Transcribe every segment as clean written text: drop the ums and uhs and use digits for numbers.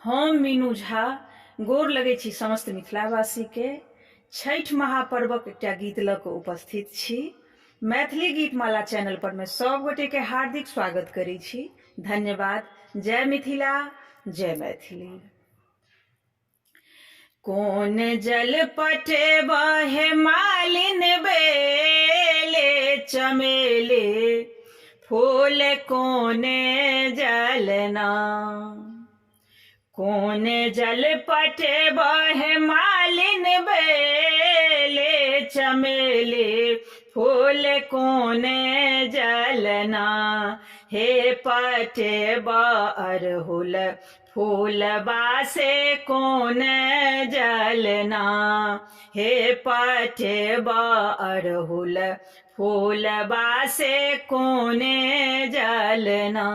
हम मीनू झा गोर लगै छी समस्त मिथिलावासी के। छठ महापर्वक एकटा गीत लऽ कऽ उपस्थित छी। मैथिली गीतमाला चैनल पर मैं सब गोटे के हार्दिक स्वागत करै छी। धन्यवाद। जय मिथिला, जय मैथिली। कोन जल पटेबहे मालिन बेले चमेले, फूल कोने जलना। कोन जल पटेबहे मालिन बेले चमेले, फूल कोने जलना। हे पटेबा अरहुल फूल बासे कोन जलना। हे पटेबा अरहुल फूल बासे कोने जलना।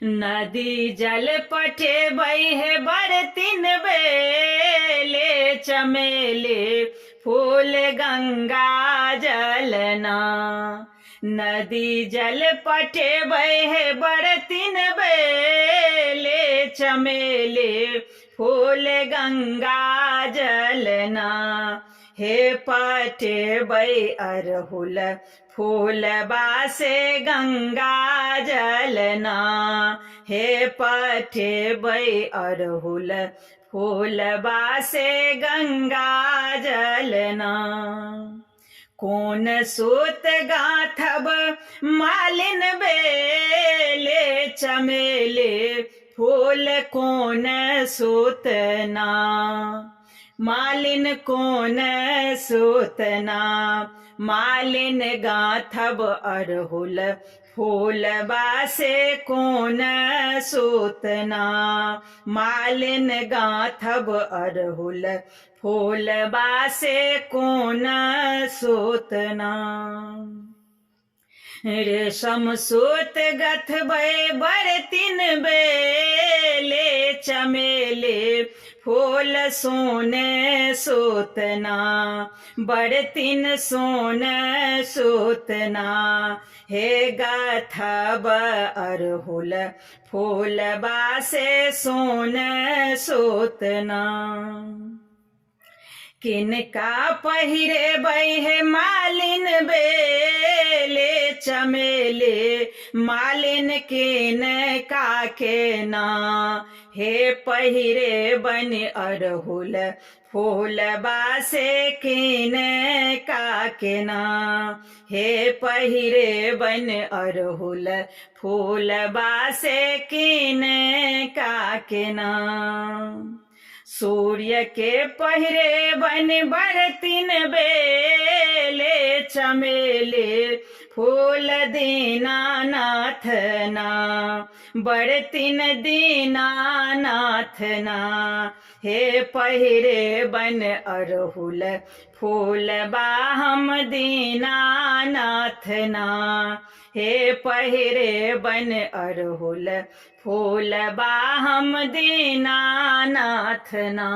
नदी जल पटेबहे बरतिन बेले चमेले, फूल गंगा जलना। नदी जल पटेबहे बरतिन बेले चमेले, फूल गंगा जलना। हे पटेबै अरहुल फूल बासे गंगा जलना। हे पटेबै अरहुल फूल बासे गंगा जलना। कोन सूत गाथब मालिन बेले चमेले, फूल कोन सूतना। मालिन कोन सूतना। मालिन गाथब अरहुल फूल बासे कोन सूतना। मालिन गाथब अरहुल फूल बासे कोन सूतना। रेशम सूत गथबै बरतिन बेले चमेले, फूल सोने सूतना। बरतिन सोने सूतना। हे गाथब अरहुल फूल बासे सोने सूतना। किनका पहिरेबै मालिन बेले चमेले, मालिन किनका केना। हे पहिरेबन अरहुल फूल बासे किनका केना। हे पहिरेबन अरहुल फूल बासे किनका केना। सूर्य के पहिरेबन बरतिन बेले चमेले, फूल दीनानाथना। बरतिन दीनानाथना। हे पहिरेबन अरहुल फूल बाहम दीनानाथना। हे पहिरेबन अरहुल फूल बाहम दीनानाथना।